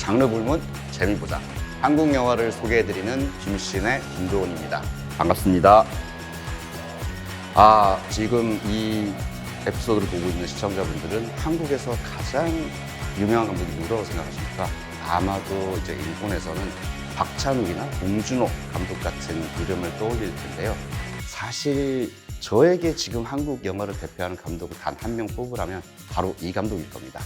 장르 불문 재미보자. 한국 영화를 소개해드리는 김신의 김도훈입니다. 반갑습니다. 지금 이 에피소드를 보고 있는 시청자분들은 한국에서 가장 유명한 감독이 누구라고 생각하십니까? 아마도 이제 일본에서는 박찬욱이나 봉준호 감독 같은 이름을 떠올릴 텐데요. 사실 저에게 지금 한국 영화를 대표하는 감독을 단 한 명 뽑으라면 바로 이 감독일 겁니다.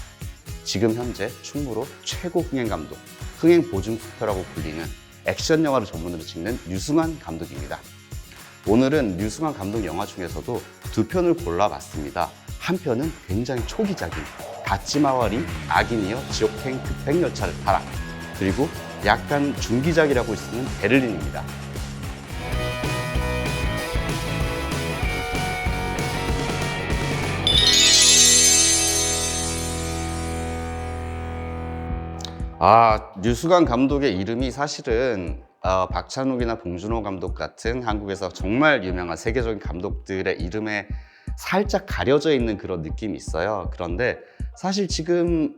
지금 현재 충무로 최고 흥행 감독, 흥행 보증 투표라고 불리는 액션 영화를 전문으로 찍는 류승환 감독입니다. 오늘은 류승환 감독 영화 중에서도 두 편을 골라봤습니다. 한 편은 굉장히 초기작인 다찌마와리 악인이여 지옥행 급행열차를 타라, 그리고 약간 중기작이라고 할 수 있는 베를린입니다. 류승환 감독의 이름이 사실은 박찬욱이나 봉준호 감독 같은 한국에서 정말 유명한 세계적인 감독들의 이름에 살짝 가려져 있는 그런 느낌이 있어요. 그런데 사실 지금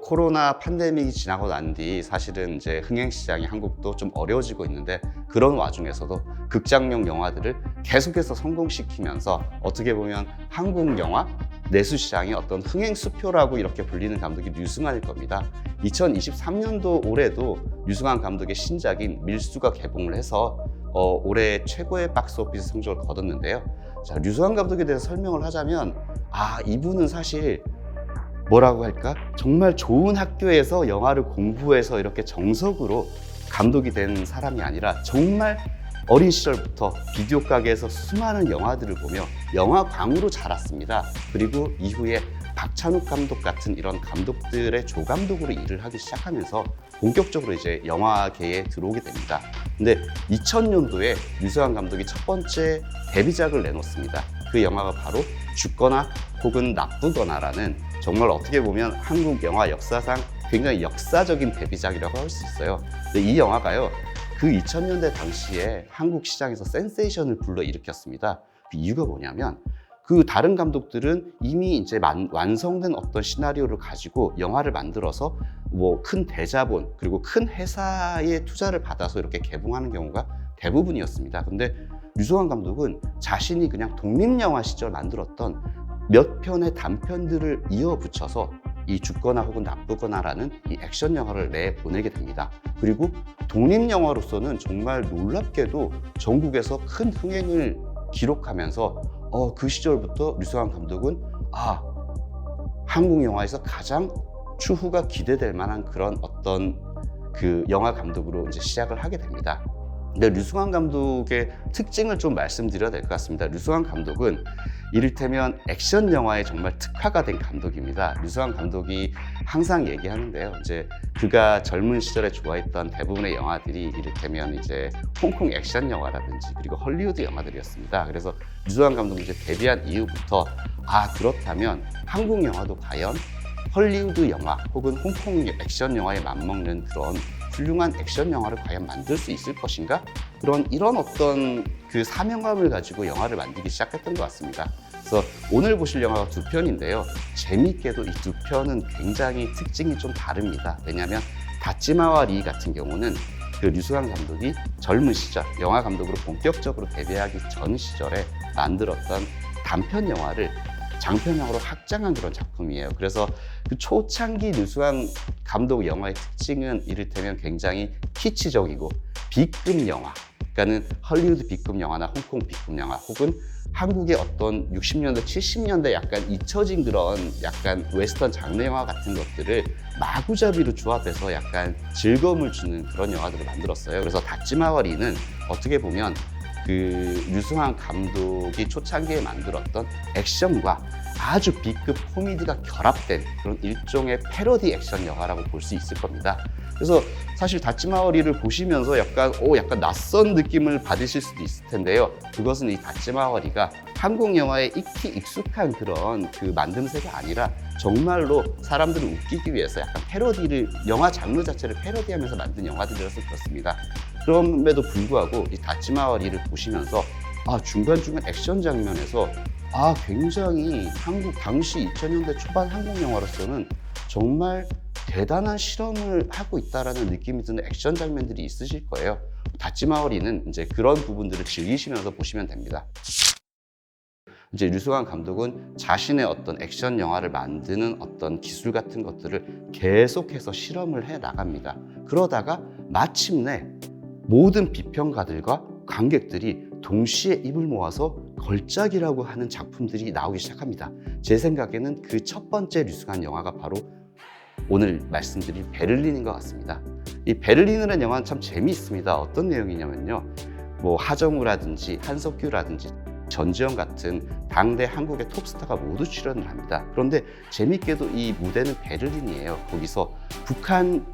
코로나 팬데믹이 지나고 난 뒤 사실은 이제 흥행 시장이 한국도 좀 어려워지고 있는데, 그런 와중에서도 극장용 영화들을 계속해서 성공시키면서 어떻게 보면 한국 영화 내수 시장의 어떤 흥행 수표라고 이렇게 불리는 감독이 류승환일 겁니다. 2023년도 올해도 류승환 감독의 신작인 밀수가 개봉을 해서 올해 최고의 박스오피스 성적을 거뒀는데요. 자, 류승환 감독에 대해서 설명을 하자면 이분은 사실 뭐라고 할까? 정말 좋은 학교에서 영화를 공부해서 이렇게 정석으로 감독이 된 사람이 아니라 정말 어린 시절부터 비디오 가게에서 수많은 영화들을 보며 영화광으로 자랐습니다. 그리고 이후에 박찬욱 감독 같은 이런 감독들의 조감독으로 일을 하기 시작하면서 본격적으로 이제 영화계에 들어오게 됩니다. 근데 2000년도에 류승환 감독이 첫 번째 데뷔작을 내놓습니다. 그 영화가 바로 죽거나 혹은 나쁘거나라는, 정말 어떻게 보면 한국 영화 역사상 굉장히 역사적인 데뷔작이라고 할 수 있어요. 근데 이 영화가요, 그 2000년대 당시에 한국 시장에서 센세이션을 불러일으켰습니다. 그 이유가 뭐냐면, 그 다른 감독들은 이미 이제 완성된 어떤 시나리오를 가지고 영화를 만들어서 큰 대자본 그리고 큰 회사의 투자를 받아서 이렇게 개봉하는 경우가 대부분이었습니다. 근데 류승환 감독은 자신이 그냥 독립영화 시절 만들었던 몇 편의 단편들을 이어 붙여서 이 죽거나 혹은 나쁘거나라는 이 액션 영화를 내보내게 됩니다. 그리고 독립영화로서는 정말 놀랍게도 전국에서 큰 흥행을 기록하면서 그 시절부터 류승환 감독은 한국 영화에서 가장 추후가 기대될 만한 그런 어떤 그 영화 감독으로 이제 시작을 하게 됩니다. 근데 류승환 감독의 특징을 좀 말씀드려야 될 것 같습니다. 류승환 감독은 이를테면 액션 영화에 정말 특화가 된 감독입니다. 류승환 감독이 항상 얘기하는데요. 이제 그가 젊은 시절에 좋아했던 대부분의 영화들이 이를테면 이제 홍콩 액션 영화라든지 그리고 헐리우드 영화들이었습니다. 그래서 류승환 감독이 이제 데뷔한 이후부터 그렇다면 한국 영화도 과연 헐리우드 영화 혹은 홍콩 액션 영화에 맞먹는 그런 훌륭한 액션 영화를 과연 만들 수 있을 것인가? 이런 어떤 그 사명감을 가지고 영화를 만들기 시작했던 것 같습니다. 그래서 오늘 보실 영화가 두 편인데요. 재미있게도 이 두 편은 굉장히 특징이 좀 다릅니다. 왜냐하면 다찌마와 리 같은 경우는 그 류승환 감독이 젊은 시절 영화 감독으로 본격적으로 데뷔하기 전 시절에 만들었던 단편 영화를 장편형으로 확장한 그런 작품이에요. 그래서 그 초창기 류승환 감독 영화의 특징은 이를테면 굉장히 키치적이고 B급 영화, 그러니까는 헐리우드 B급 영화나 홍콩 B급 영화 혹은 한국의 어떤 60년대, 70년대 약간 잊혀진 그런 약간 웨스턴 장르 영화 같은 것들을 마구잡이로 조합해서 약간 즐거움을 주는 그런 영화들을 만들었어요. 그래서 다찌마와리는 어떻게 보면 그 류승환 감독이 초창기에 만들었던 액션과 아주 B급 코미디가 결합된 그런 일종의 패러디 액션 영화라고 볼 수 있을 겁니다. 그래서 사실 다찌마와리를 보시면서 약간 낯선 느낌을 받으실 수도 있을 텐데요. 그것은 이 다찌마와리가 한국 영화에 익히 익숙한 그런 그 만듦새가 아니라 정말로 사람들을 웃기기 위해서 약간 패러디를, 영화 장르 자체를 패러디하면서 만든 영화들이라서 그렇습니다. 그럼에도 불구하고 이 다찌마와리를 보시면서 중간중간 액션 장면에서 굉장히 한국 당시 2000년대 초반 한국 영화로서는 정말 대단한 실험을 하고 있다라는 느낌이 드는 액션 장면들이 있으실 거예요. 다찌마어리는 이제 그런 부분들을 즐기시면서 보시면 됩니다. 이제 류승환 감독은 자신의 어떤 액션 영화를 만드는 어떤 기술 같은 것들을 계속해서 실험을 해 나갑니다. 그러다가 마침내 모든 비평가들과 관객들이 동시에 입을 모아서 걸작이라고 하는 작품들이 나오기 시작합니다. 제 생각에는 그 첫 번째 류승환 영화가 바로 오늘 말씀드린 베를린인 것 같습니다. 이 베를린이라는 영화는 참 재미있습니다. 어떤 내용이냐면요, 뭐 하정우라든지 한석규라든지 전지현 같은 당대 한국의 톱스타가 모두 출연을 합니다. 그런데 재밌게도 이 무대는 베를린이에요. 거기서 북한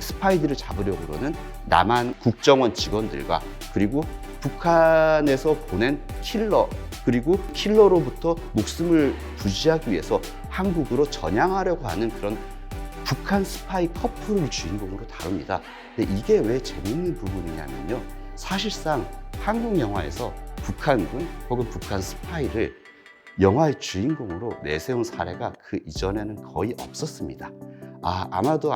스파이들을 잡으려고 그러는 남한 국정원 직원들과 그리고 북한에서 보낸 킬러, 그리고 킬러로부터 목숨을 부지하기 위해서 한국으로 전향하려고 하는 그런 북한 스파이 커플을 주인공으로 다룹니다. 근데 이게 왜 재밌는 부분이냐면요, 사실상 한국 영화에서 북한군 혹은 북한 스파이를 영화의 주인공으로 내세운 사례가 그 이전에는 거의 없었습니다. 아마도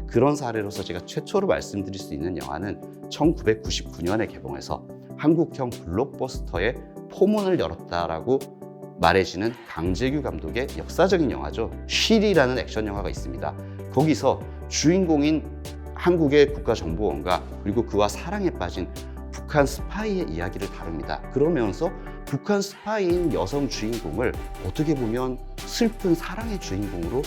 그런 사례로서 제가 최초로 말씀드릴 수 있는 영화는 1999년에 개봉해서 한국형 블록버스터의 포문을 열었다라고 말해지는 강재규 감독의 역사적인 영화죠. 쉴이라는 액션 영화가 있습니다. 거기서 주인공인 한국의 국가정보원과 그리고 그와 사랑에 빠진 북한 스파이의 이야기를 다룹니다. 그러면서 북한 스파이인 여성 주인공을 어떻게 보면 슬픈 사랑의 주인공으로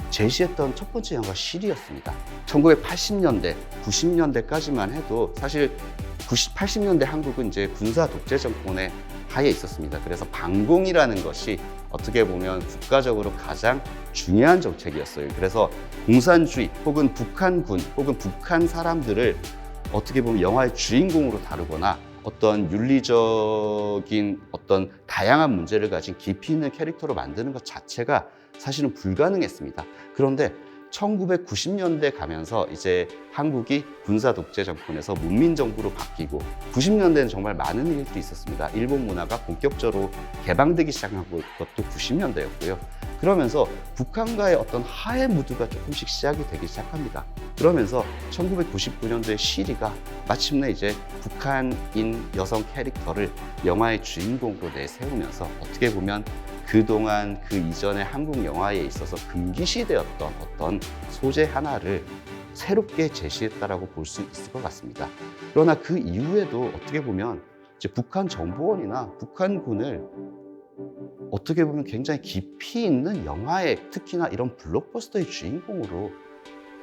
제시했던 첫 번째 영화가 쉴이었습니다. 1980년대, 90년대까지만 해도 사실 80년대 한국은 이제 군사 독재 정권의 하에 있었습니다. 그래서 반공이라는 것이 어떻게 보면 국가적으로 가장 중요한 정책이었어요. 그래서 공산주의 혹은 북한군 혹은 북한 사람들을 어떻게 보면 영화의 주인공으로 다루거나 어떤 윤리적인 어떤 다양한 문제를 가진 깊이 있는 캐릭터로 만드는 것 자체가 사실은 불가능했습니다. 그런데 1990년대 가면서 이제 한국이 군사 독재 정권에서 문민정부로 바뀌고 90년대는 정말 많은 일들이 있었습니다. 일본 문화가 본격적으로 개방되기 시작한 것도 90년대였고요. 그러면서 북한과의 어떤 화해 무드가 조금씩 시작이 되기 시작합니다. 그러면서 1999년도에 쉴이가 마침내 이제 북한인 여성 캐릭터를 영화의 주인공으로 내세우면서 어떻게 보면 그동안 그 이전의 한국 영화에 있어서 금기시되었던 어떤 소재 하나를 새롭게 제시했다라고 볼 수 있을 것 같습니다. 그러나 그 이후에도 어떻게 보면 이제 북한 정보원이나 북한군을 어떻게 보면 굉장히 깊이 있는 영화의 특히나 이런 블록버스터의 주인공으로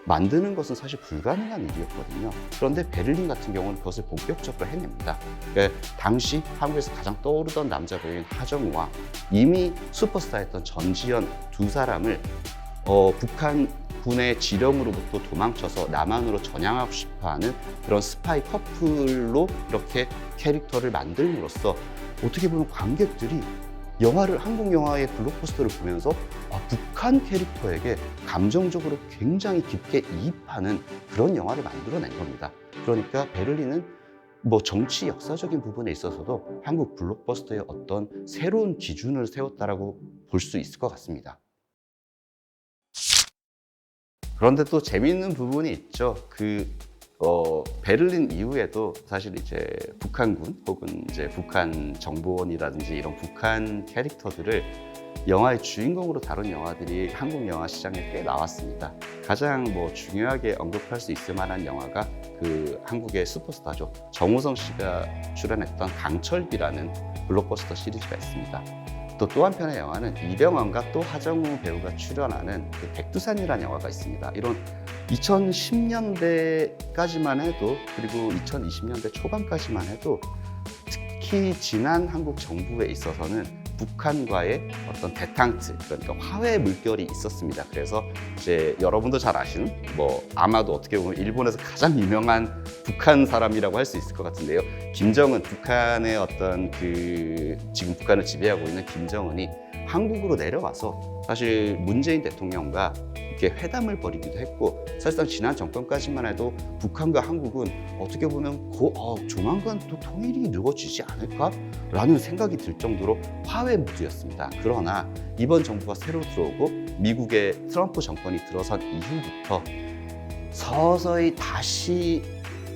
만드는 것은 사실 불가능한 일이었거든요. 그런데 베를린 같은 경우는 그것을 본격적으로 해냅니다. 그러니까 당시 한국에서 가장 떠오르던 남자 배우인 하정우와 이미 슈퍼스타였던 전지현 두 사람을 북한군의 지령으로부터 도망쳐서 남한으로 전향하고 싶어하는 그런 스파이 커플로 이렇게 캐릭터를 만들므로써 어떻게 보면 관객들이 한국 영화의 블록버스터를 보면서 북한 캐릭터에게 감정적으로 굉장히 깊게 이입하는 그런 영화를 만들어낸 겁니다. 그러니까 베를린은 뭐 정치 역사적인 부분에 있어서도 한국 블록버스터의 어떤 새로운 기준을 세웠다라고 볼 수 있을 것 같습니다. 그런데 또 재미있는 부분이 있죠. 베를린 이후에도 사실 이제 북한군 혹은 이제 북한 정보원이라든지 이런 북한 캐릭터들을 영화의 주인공으로 다룬 영화들이 한국 영화 시장에 꽤 나왔습니다. 가장 중요하게 언급할 수 있을 만한 영화가 그 한국의 슈퍼스타죠. 정우성 씨가 출연했던 강철비라는 블록버스터 시리즈가 있습니다. 또 한편의 영화는 이병헌과 또 하정우 배우가 출연하는 그 백두산이라는 영화가 있습니다. 이런 2010년대까지만 해도 그리고 2020년대 초반까지만 해도 특히 지난 한국 정부에 있어서는 북한과의 어떤 대탕트, 그러니까 화해 물결이 있었습니다. 그래서 이제 여러분도 잘 아시는 아마도 어떻게 보면 일본에서 가장 유명한 북한 사람이라고 할 수 있을 것 같은데요. 김정은, 북한의 어떤 지금 북한을 지배하고 있는 김정은이 한국으로 내려와서 사실 문재인 대통령과 이렇게 회담을 벌이기도 했고, 사실상 지난 정권까지만 해도 북한과 한국은 어떻게 보면 조만간 또 통일이 이루어지지 않을까라는 생각이 들 정도로 화해 무드였습니다. 그러나 이번 정부가 새로 들어오고 미국의 트럼프 정권이 들어선 이후부터 서서히 다시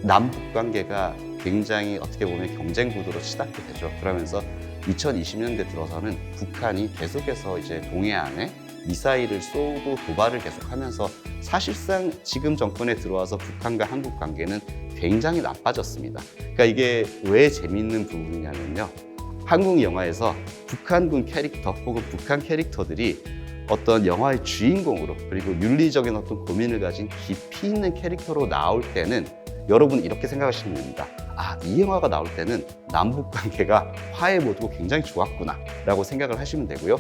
남북 관계가 굉장히 어떻게 보면 경쟁 구도로 치닫게 되죠. 그러면서 2020년대 들어서는 북한이 계속해서 이제 동해안에 미사일을 쏘고 도발을 계속하면서 사실상 지금 정권에 들어와서 북한과 한국 관계는 굉장히 나빠졌습니다. 그러니까 이게 왜 재미있는 부분이냐면요. 한국 영화에서 북한군 캐릭터 혹은 북한 캐릭터들이 어떤 영화의 주인공으로 그리고 윤리적인 어떤 고민을 가진 깊이 있는 캐릭터로 나올 때는 여러분 이렇게 생각하시면 됩니다. 아, 이 영화가 나올 때는 남북 관계가 화해 모드고 굉장히 좋았구나 라고 생각을 하시면 되고요.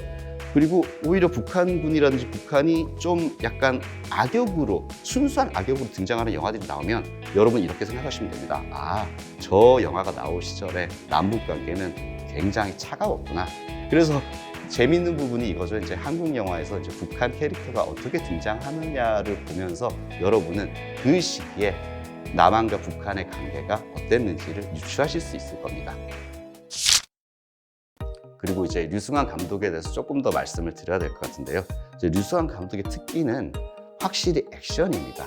그리고 오히려 북한군이라든지 북한이 좀 약간 악역으로 순수한 악역으로 등장하는 영화들이 나오면 여러분 이렇게 생각하시면 됩니다. 아, 저 영화가 나올 시절에 남북 관계는 굉장히 차가웠구나. 그래서 재밌는 부분이 이거죠. 이제 한국 영화에서 이제 북한 캐릭터가 어떻게 등장하느냐를 보면서 여러분은 그 시기에 남한과 북한의 관계가 어땠는지를 유추하실 수 있을 겁니다. 그리고 이제 류승환 감독에 대해서 조금 더 말씀을 드려야 될 것 같은데요. 이제 류승환 감독의 특기는 확실히 액션입니다.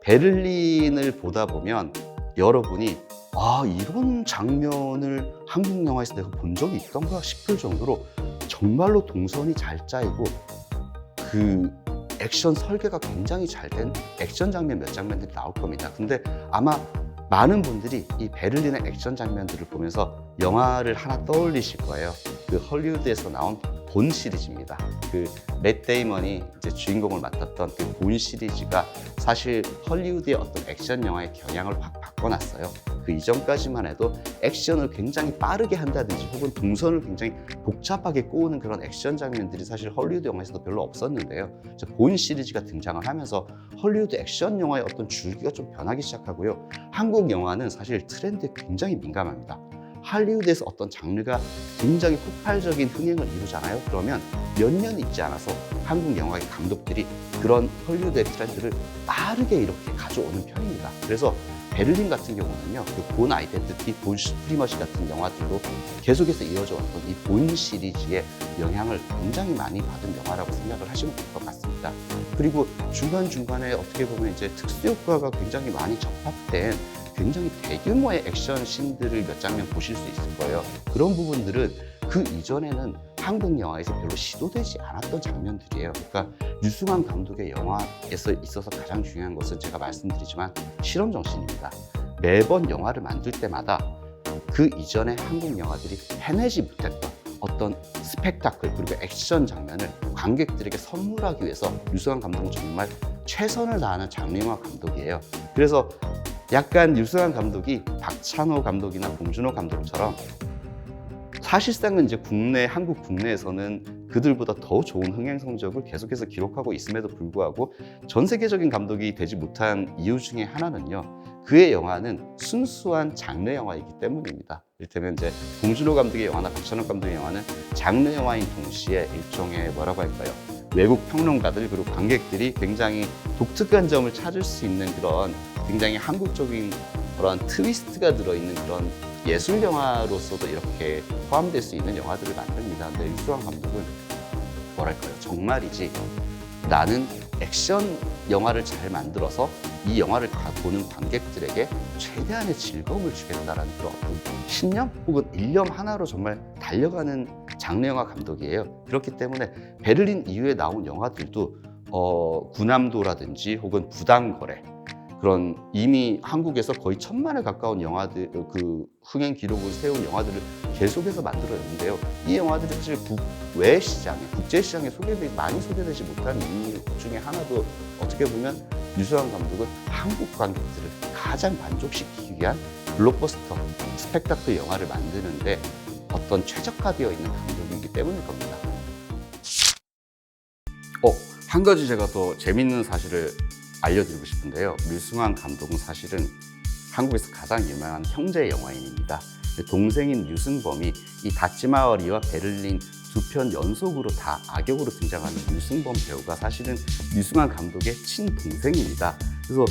베를린을 보다 보면 여러분이 아, 이런 장면을 한국 영화에서 내가 본 적이 있던가 싶을 정도로 정말로 동선이 잘 짜이고 그 액션 설계가 굉장히 잘 된 액션 장면 몇 장면들이 나올 겁니다. 근데 아마 많은 분들이 이 베를린의 액션 장면들을 보면서 영화를 하나 떠올리실 거예요. 그 헐리우드에서 나온 본 시리즈입니다. 그 맷 데이먼이 이제 주인공을 맡았던 그 본 시리즈가 사실 헐리우드의 어떤 액션 영화의 경향을 확 바꿔놨어요. 그 이전까지만 해도 액션을 굉장히 빠르게 한다든지 혹은 동선을 굉장히 복잡하게 꼬우는 그런 액션 장면들이 사실 헐리우드 영화에서도 별로 없었는데요. 본 시리즈가 등장을 하면서 헐리우드 액션 영화의 어떤 줄기가 좀 변하기 시작하고요. 한국 영화는 사실 트렌드에 굉장히 민감합니다. 할리우드에서 어떤 장르가 굉장히 폭발적인 흥행을 이루잖아요. 그러면 몇 년 있지 않아서 한국 영화의 감독들이 그런 헐리우드의 트렌드를 빠르게 이렇게 가져오는 편입니다. 그래서 베를린 같은 경우는요, 그 본 아이덴티티, 본 스프리머시 같은 영화들로 계속해서 이어져 왔던 이 본 시리즈의 영향을 굉장히 많이 받은 영화라고 생각을 하시면 될 것 같습니다. 그리고 중간중간에 어떻게 보면 이제 특수효과가 굉장히 많이 접합된 굉장히 대규모의 액션 씬들을 몇 장면 보실 수 있을 거예요. 그런 부분들은 그 이전에는 한국 영화에서 별로 시도되지 않았던 장면들이에요. 그러니까 류승환 감독의 영화에서 있어서 가장 중요한 것은 제가 말씀드리지만 실험 정신입니다. 매번 영화를 만들 때마다 그 이전에 한국 영화들이 해내지 못했던 어떤 스펙타클 그리고 액션 장면을 관객들에게 선물하기 위해서 류승환 감독은 정말 최선을 다하는 장르 영화 감독이에요. 그래서 약간 류승환 감독이 박찬호 감독이나 봉준호 감독처럼 사실상은 이제 한국 국내에서는 그들보다 더 좋은 흥행 성적을 계속해서 기록하고 있음에도 불구하고 전 세계적인 감독이 되지 못한 이유 중에 하나는요. 그의 영화는 순수한 장르 영화이기 때문입니다. 이를테면 이제 봉준호 감독의 영화나 박찬호 감독의 영화는 장르 영화인 동시에 일종의 뭐라고 할까요? 외국 평론가들 그리고 관객들이 굉장히 독특한 점을 찾을 수 있는 그런 굉장히 한국적인 그런 트위스트가 들어있는 그런 예술 영화로서도 이렇게 포함될 수 있는 영화들을 만듭니다. 근데 류승환 감독은 뭐랄까요? 정말이지 나는 액션 영화를 잘 만들어서 이 영화를 보는 관객들에게 최대한의 즐거움을 주겠다라는 그런 어떤 신념 혹은 일념 하나로 정말 달려가는 장르 영화 감독이에요. 그렇기 때문에 베를린 이후에 나온 영화들도 구남도라든지 혹은 부당거래 그런 이미 한국에서 거의 1000만에 가까운 영화들 그 흥행 기록을 세운 영화들을 계속해서 만들어냈는데요. 이 영화들이 사실 국외 시장에 국제 시장에 많이 소개되지 못한 이유 중에 하나도 어떻게 보면 류승환 감독은 한국 관객들을 가장 만족시키기 위한 블록버스터 스펙타클 영화를 만드는데 어떤 최적화되어 있는 감독이기 때문일 겁니다. 한 가지 제가 더 재밌는 사실을 알려드리고 싶은데요. 류승환 감독은 사실은 한국에서 가장 유명한 형제 영화인입니다. 동생인 류승범이 이 다치마와리와 베를린 두 편 연속으로 다 악역으로 등장하는 류승범 배우가 사실은 류승환 감독의 친동생입니다. 그래서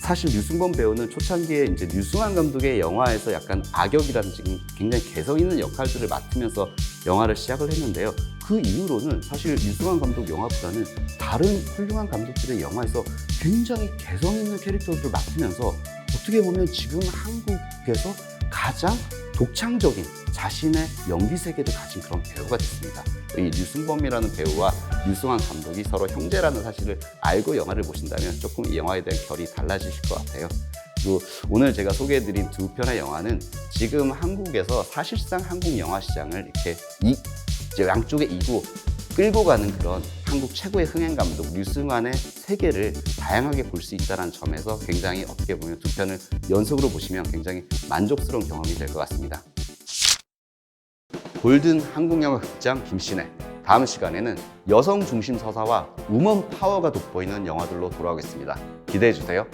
사실 류승범 배우는 초창기에 이제 류승환 감독의 영화에서 약간 악역이라든지 굉장히 개성 있는 역할들을 맡으면서 영화를 시작을 했는데요. 그 이후로는 사실 류승환 감독 영화보다는 다른 훌륭한 감독들의 영화에서 굉장히 개성 있는 캐릭터들을 맡으면서 어떻게 보면 지금 한국에서 가장 독창적인 자신의 연기 세계를 가진 그런 배우가 됐습니다. 이 류승범이라는 배우와 류승환 감독이 서로 형제라는 사실을 알고 영화를 보신다면 조금 이 영화에 대한 결이 달라지실 것 같아요. 그리고 오늘 제가 소개해드린 두 편의 영화는 지금 한국에서 사실상 한국 영화 시장을 이렇게 이제 양쪽에 이고 끌고 가는 그런 한국 최고의 흥행 감독 류승환의 세계를 다양하게 볼 수 있다는 점에서 굉장히 어떻게 보면 두 편을 연속으로 보시면 굉장히 만족스러운 경험이 될 것 같습니다. 골든 한국영화극장 김신혜. 다음 시간에는 여성 중심 서사와 우먼 파워가 돋보이는 영화들로 돌아오겠습니다. 기대해 주세요.